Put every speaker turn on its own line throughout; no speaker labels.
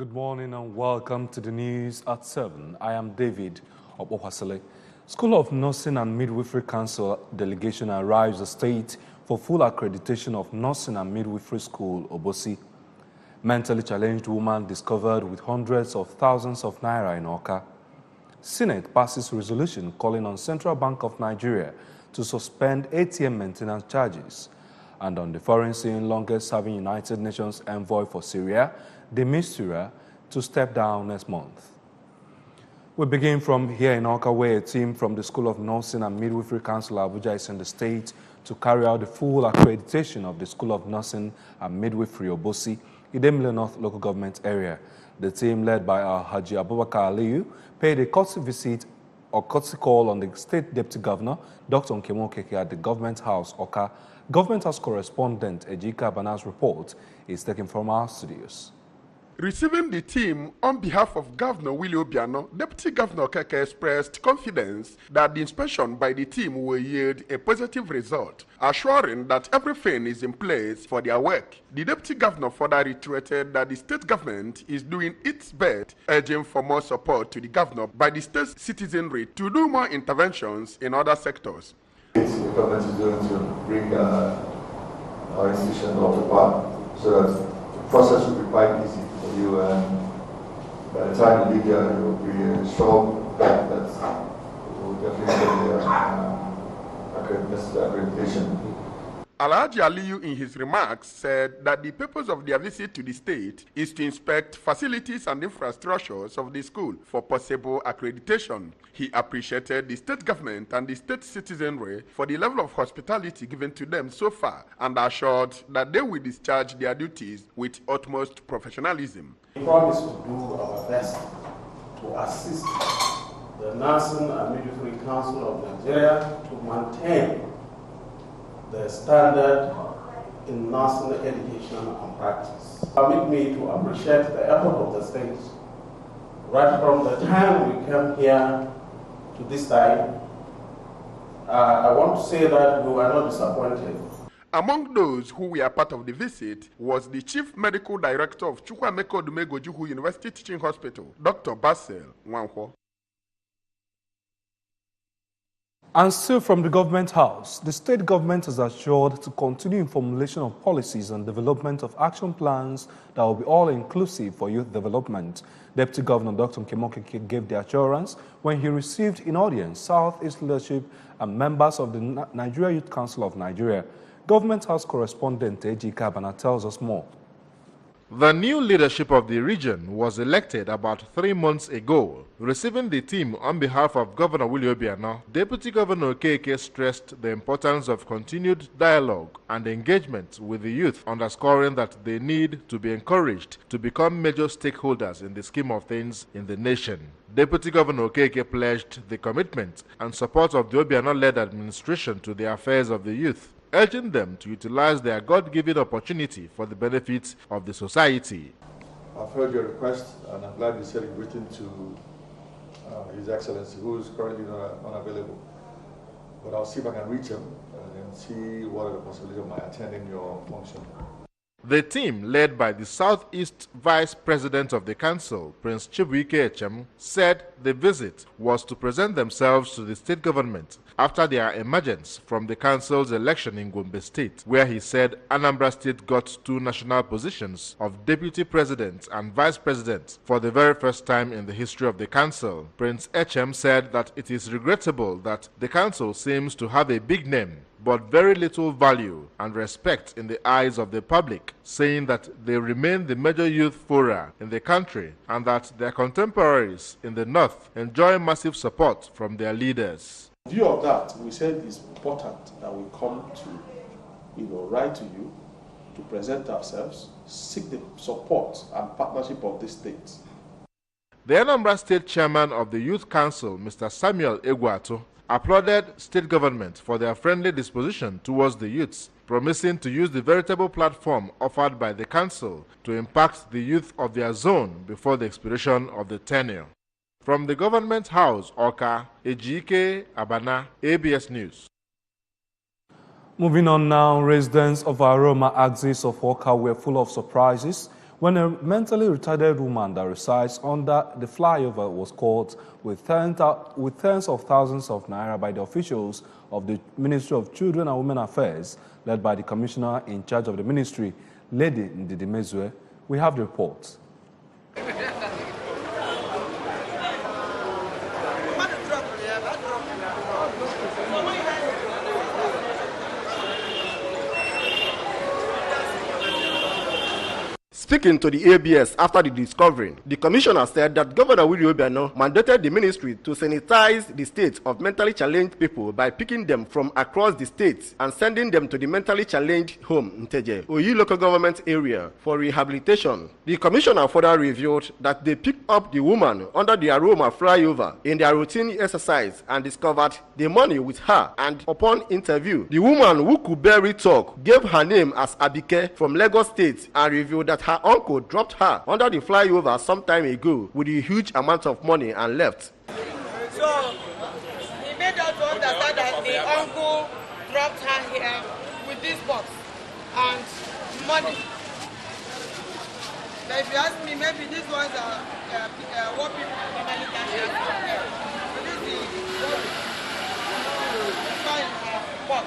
Good morning and welcome to the news at 7. I am David Obohasele. School of Nursing and Midwifery Council delegation arrives the state for full accreditation of Nursing and Midwifery School, Obosi. Mentally challenged woman discovered with hundreds of thousands of naira in Oka. Senate passes resolution calling on Central Bank of Nigeria to suspend ATM maintenance charges. And on the foreign scene, longest-serving United Nations envoy for Syria, de Mistura, to step down next month. We begin from here in Oka, where a team from the School of Nursing and Midwifery Council Abuja is in the state to carry out the full accreditation of the School of Nursing and Midwifery Obosi, Idemili North local government area. The team, led by Haji Abubakar Aliyu, paid a courtesy visit or courtesy call on the State Deputy Governor, Dr. Nkemo Okeke, at the Government House, Oka. Government House correspondent Ejika Bana's report is taken from our studios.
Receiving the team on behalf of Governor Willie Obiano, Deputy Governor Okeke expressed confidence that the inspection by the team will yield a positive result, assuring that everything is in place for their work. The Deputy Governor further reiterated that the state government is doing its best, urging for more support to the governor by the state citizenry to do more interventions in other sectors.
The government is going to bring our institution up to par so that the process will be quite easy for you, and by the time you leave there, you will be a strong bet that you will definitely get the accreditation.
Alhaji Aliyu, in his remarks, said that the purpose of their visit to the state is to inspect facilities and infrastructures of the school for possible accreditation. He appreciated the state government and the state citizenry for the level of hospitality given to them so far, and assured that they will discharge their duties with utmost professionalism.
We promise to do our best to assist the Nursing and Midwifery Council of Nigeria to maintain the standard in nursing education and practice. Permit me to appreciate the effort of the state. Right from the time we came here to this time, I want to say that we were not disappointed.
Among those who were part of the visit was the Chief Medical Director of Chukwuemeka Odumegojuhu University Teaching Hospital, Dr. Basil Nwankwo.
And still from the Government House, the state government is assured to continue in formulation of policies and development of action plans that will be all-inclusive for youth development. Deputy Governor Dr. Nkemo Okeke gave the assurance when he received in audience Southeast leadership and members of the Nigeria Youth Council of Nigeria. Government House correspondent Ejika Bana tells us more.
The new leadership of the region was elected about 3 months ago. Receiving the team on behalf of Governor Willie Obiano, Deputy Governor Okeke stressed the importance of continued dialogue and engagement with the youth, underscoring that they need to be encouraged to become major stakeholders in the scheme of things in the nation. Deputy Governor Okeke pledged the commitment and support of the Obiano-led administration to the affairs of the youth, urging them to utilize their God-given opportunity for the benefit of the society.
I've heard your request, and I'm glad you said it written to His Excellency, who is currently unavailable. But I'll see if I can reach him and see what are the possibilities of my attending your function.
The team, led by the Southeast Vice President of the Council, Prince Chibuike Echem, said the visit was to present themselves to the state government after their emergence from the council's election in Gombe State, where he said Anambra State got 2 national positions of Deputy President and Vice President for the very first time in the history of the council. Prince Echem said that it is regrettable that the council seems to have a big name but very little value and respect in the eyes of the public, saying that they remain the major youth fora in the country and that their contemporaries in the north enjoy massive support from their leaders.
In view of that, we said it's important that we come to, write to you, to present ourselves, seek the support and partnership of the state.
The Anambra State Chairman of the Youth Council, Mr. Samuel Egwato, applauded state government for their friendly disposition towards the youths, promising to use the veritable platform offered by the council to impact the youth of their zone before the expiration of the tenure. From the Government House, Oka, Ejike Abana, ABS News.
Moving on now, residents of Aroma axis of Oka were full of surprises when a mentally retarded woman that resides under the flyover was caught with tens of thousands of naira by the officials of the Ministry of Children and Women Affairs, led by the commissioner in charge of the ministry, Lady Ndidi Mezue. We have the report.
Speaking to the ABS after the discovery, the commissioner said that Governor Willie Obiano mandated the ministry to sanitize the state of mentally challenged people by picking them from across the state and sending them to the mentally challenged home in Teje, Oyi local government area for rehabilitation. The commissioner further revealed that they picked up the woman under the Aroma flyover in their routine exercise and discovered the money with her, and upon interview, the woman who could barely talk gave her name as Abike from Lagos State and revealed that her uncle dropped her under the flyover some time ago with a huge amount of money and left.
So he made us understand that the uncle dropped her here with this box and money. Now if you ask me, maybe these ones are what people normally cash out. So this is what we find in our box.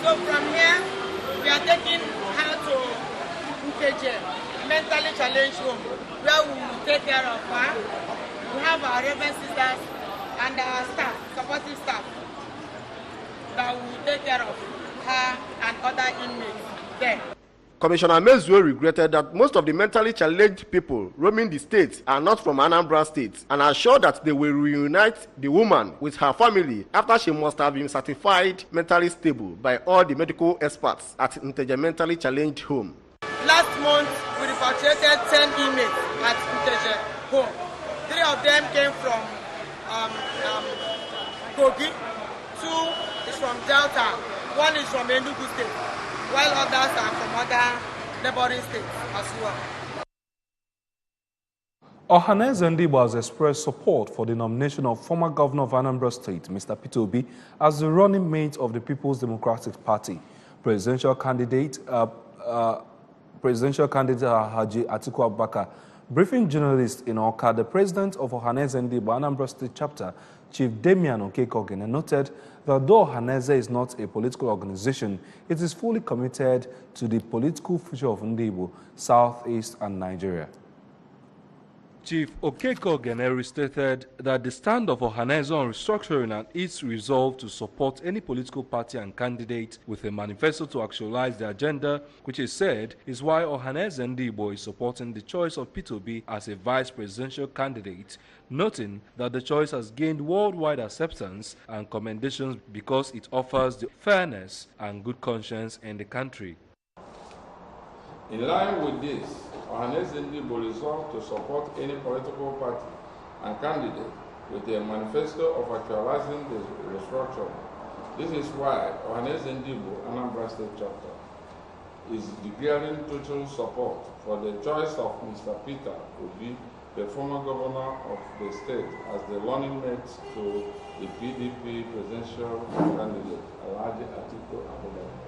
So from here, we are taking her to Nkeje, mentally challenged home, where we will take care of her. We have our Reverend sisters and our staff, supportive staff, that will take care of her and other inmates there.
Commissioner Mezue regretted that most of the mentally challenged people roaming the state are not from Anambra State and assured that they will reunite the woman with her family after she must have been certified mentally stable by all the medical experts at Nteje Mentally Challenged Home.
Last month, we repatriated 10 inmates at Nteje Home. 3 of them came from Kogi, 2 is from Delta, 1 is from Enugu State, while others are from other neighboring states as well.
Ohanaeze Ndigbo has expressed support for the nomination of former governor of Anambra State, Mr. Peter Obi, as the running mate of the People's Democratic Party. Presidential candidate Haji Atiku Abubakar, briefing journalists in Awka, the president of Ohanaeze Ndigbo Anambra State chapter, Chief Damian Okekogene, noted that though Ohanaeze is not a political organization, it is fully committed to the political future of Ndigbo, Southeast and Nigeria. Chief Okekogene restated that the stand of Ohanaeze on restructuring and its resolve to support any political party and candidate with a manifesto to actualize the agenda, which he said is why Ohanaeze Ndigbo is supporting the choice of Peter Obi as a vice presidential candidate, noting that the choice has gained worldwide acceptance and commendations because it offers the fairness and good conscience in the country.
In line with this, Ohanaeze Ndigbo resolved to support any political party and candidate with a manifesto of actualizing the restructuring. This is why Ohanaeze Ndigbo Anambra State Chapter is declaring total support for the choice of Mr. Peter Obi, the former governor of the state, as the running mate to the PDP presidential candidate, Haji Atiku Abubakar.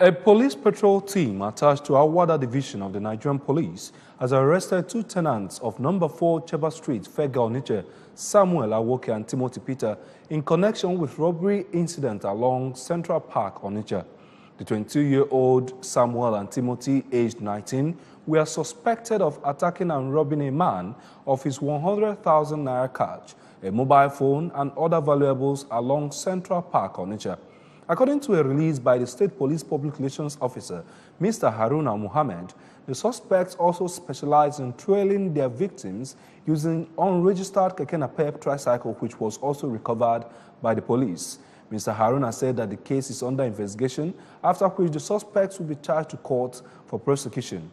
A police patrol team attached to Awada Division of the Nigerian Police has arrested 2 tenants of number 4 Cheba Street, Fega Onitsha, Samuel Awoke and Timothy Peter, in connection with robbery incident along Central Park, Onitsha. The 22-year-old Samuel and Timothy, aged 19, were suspected of attacking and robbing a man of his 100,000 naira cash, a mobile phone, and other valuables along Central Park, Onitsha. According to a release by the State Police Public Relations Officer, Mr. Haruna Muhammad, the suspects also specialize in trailing their victims using unregistered Keke Napep tricycle, which was also recovered by the police. Mr. Haruna said that the case is under investigation, after which the suspects will be charged to court for prosecution.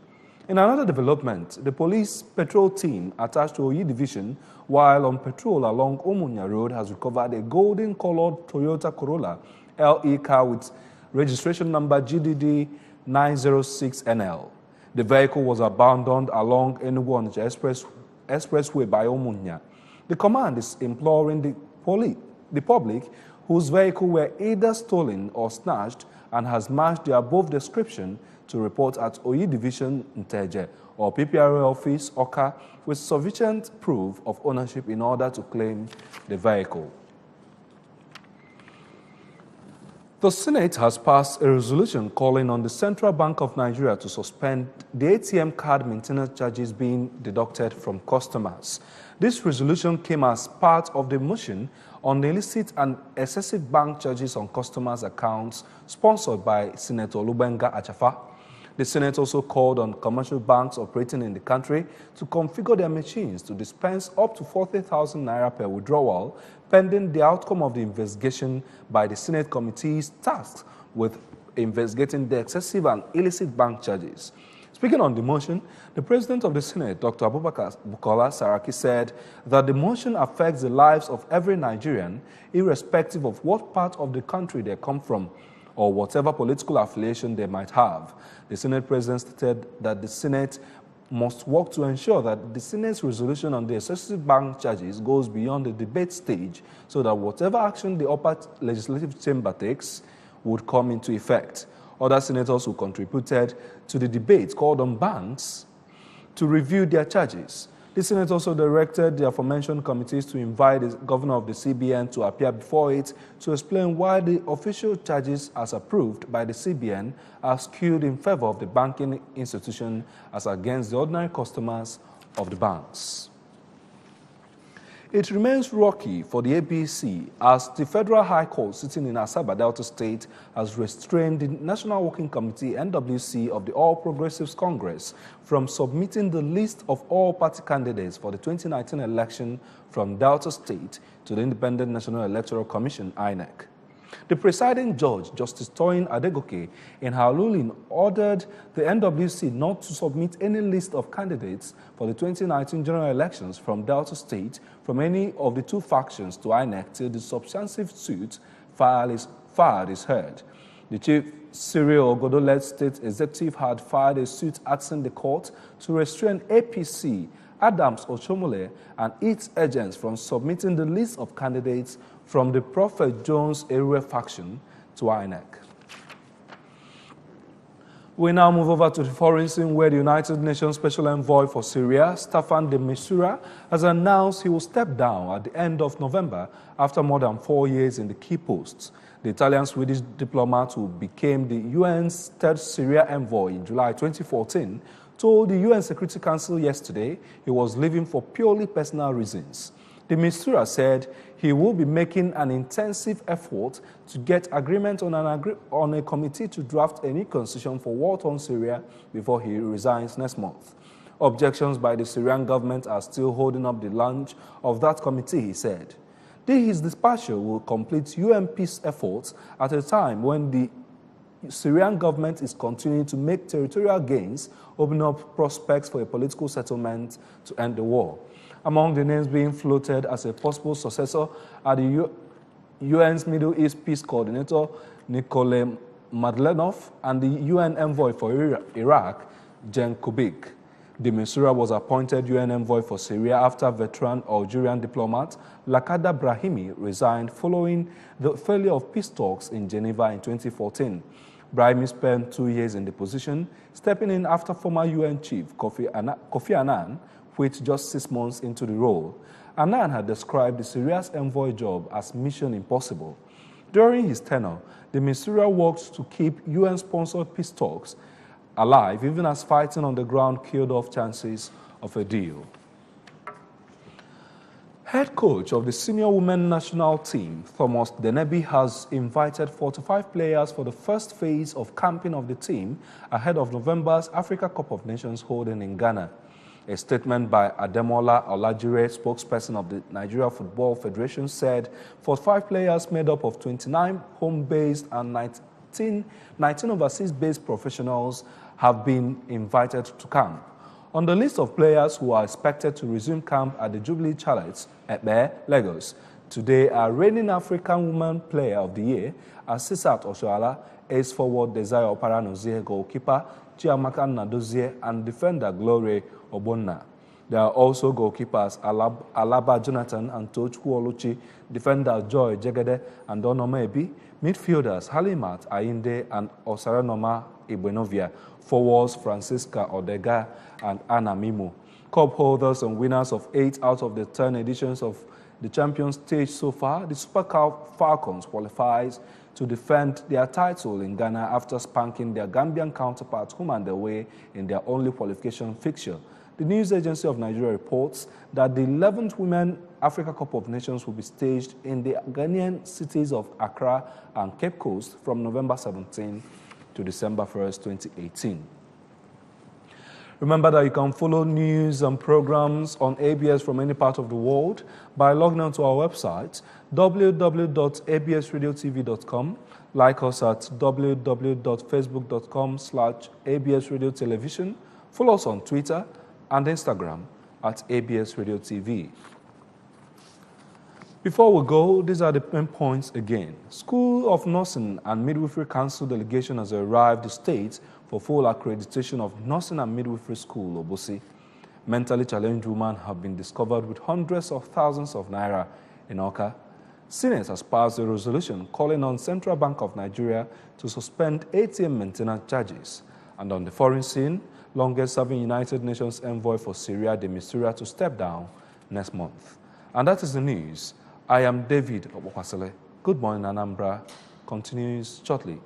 In another development, the police patrol team attached to Oyi Division, while on patrol along Omunya Road, has recovered a golden-colored Toyota Corolla LE car with registration number GDD 906NL. The vehicle was abandoned along Enugu-Onitsha Expressway by Omunya. The command is imploring the public whose vehicle were either stolen or snatched and has matched the above description to report at Oyi Division Nteje or PPRA office, Oka, with sufficient proof of ownership in order to claim the vehicle. The Senate has passed a resolution calling on the Central Bank of Nigeria to suspend the ATM card maintenance charges being deducted from customers. This resolution came as part of the motion on the illicit and excessive bank charges on customers' accounts sponsored by Senator Olubenga Achafa. The Senate also called on commercial banks operating in the country to configure their machines to dispense up to 40,000 naira per withdrawal, pending the outcome of the investigation by the Senate committees tasked with investigating the excessive and illicit bank charges. Speaking on the motion, the President of the Senate, Dr. Abubakar Bukola Saraki, said that the motion affects the lives of every Nigerian, irrespective of what part of the country they come from or whatever political affiliation they might have. The Senate President stated that the Senate must work to ensure that the Senate's resolution on the excessive bank charges goes beyond the debate stage so that whatever action the upper legislative chamber takes would come into effect. Other senators who contributed to the debate called on banks to review their charges. The Senate also directed the aforementioned committees to invite the governor of the CBN to appear before it to explain why the official charges as approved by the CBN are skewed in favor of the banking institution as against the ordinary customers of the banks. It remains rocky for the ABC as the Federal High Court sitting in Asaba Delta State has restrained the National Working Committee (NWC) of the All Progressives Congress from submitting the list of all party candidates for the 2019 election from Delta State to the Independent National Electoral Commission (INEC). The presiding judge, Justice Toyin Adegoke, in her ruling ordered the NWC not to submit any list of candidates for the 2019 general elections from Delta State from any of the two factions to INEC till the substantive suit filed is heard. The Chief Cyril Ogodo-led state executive had filed a suit asking the court to restrain APC, Adams Ochomole, and its agents from submitting the list of candidates from the Prophet Jones area faction to INEC. We now move over to the foreign scene where the United Nations Special Envoy for Syria, Staffan de Mistura, has announced he will step down at the end of November after more than 4 years in the key posts. The Italian-Swedish diplomat who became the UN's third Syria envoy in July 2014 told the UN Security Council yesterday he was leaving for purely personal reasons. The Mistura said he will be making an intensive effort to get agreement on a committee to draft a new constitution for war-torn Syria before he resigns next month. Objections by the Syrian government are still holding up the launch of that committee, he said. His departure will complete UN peace efforts at a time when the Syrian government is continuing to make territorial gains, opening up prospects for a political settlement to end the war. Among the names being floated as a possible successor are the UN's Middle East Peace Coordinator, Nikolay Madlenov, and the UN Envoy for Iraq, Jen Kubik. De Mistura was appointed UN Envoy for Syria after veteran Algerian diplomat Lakhdar Brahimi resigned following the failure of peace talks in Geneva in 2014. Brahimi spent 2 years in the position, stepping in after former UN chief Kofi Annan quit just 6 months into the role. Annan had described the Syria's envoy job as mission impossible. During his tenure, de Mistura worked to keep UN-sponsored peace talks alive, even as fighting on the ground killed off chances of a deal. Head coach of the senior women national team, Thomas Denebi, has invited 45 players for the first phase of camping of the team ahead of November's Africa Cup of Nations holding in Ghana. A statement by Ademola Olajire, spokesperson of the Nigeria Football Federation, said 45 players made up of 29 home-based and 19 overseas-based professionals have been invited to camp. On the list of players who are expected to resume camp at the Jubilee Chalets at Lagos today are reigning African Women Player of the Year, Asisat Oshoala, ace forward Desire Oparanozie, goalkeeper Chiamaka Nadozie, and defender Glory Obonna. There are also goalkeepers Alaba Jonathan and Tochukwu Oluchi, defender Joy Jegede and Onoma Ebi, midfielders Halimat Ayinde and Osaranoma Ibenovia, forwards Francisca Odega and Anna Mimo. Cup holders and winners of 8 out of the 10 editions of the champion stage so far, the Super Falcons qualifies to defend their title in Ghana after spanking their Gambian counterparts home and away in their only qualification fixture. The news agency of Nigeria reports that the 11th Women Africa Cup of Nations will be staged in the Ghanaian cities of Accra and Cape Coast from November 17 to December 1st, 2018. Remember that you can follow news and programs on ABS from any part of the world by logging on to our website, www.absradiotv.com. Like us at www.facebook.com/absradiotelevision. Follow us on Twitter and Instagram at ABS Radio TV. Before we go, these are the main points again. School of Nursing and Midwifery Council delegation has arrived the state for full accreditation of Nursing and Midwifery School, Obosi. Mentally challenged women have been discovered with hundreds of thousands of naira in Oka. Senate has passed a resolution calling on Central Bank of Nigeria to suspend ATM maintenance charges. And on the foreign scene, longest-serving United Nations envoy for Syria, de Mistura, to step down next month. And that is the news. I am David Obokwasele. Good morning, Anambra. Continues shortly.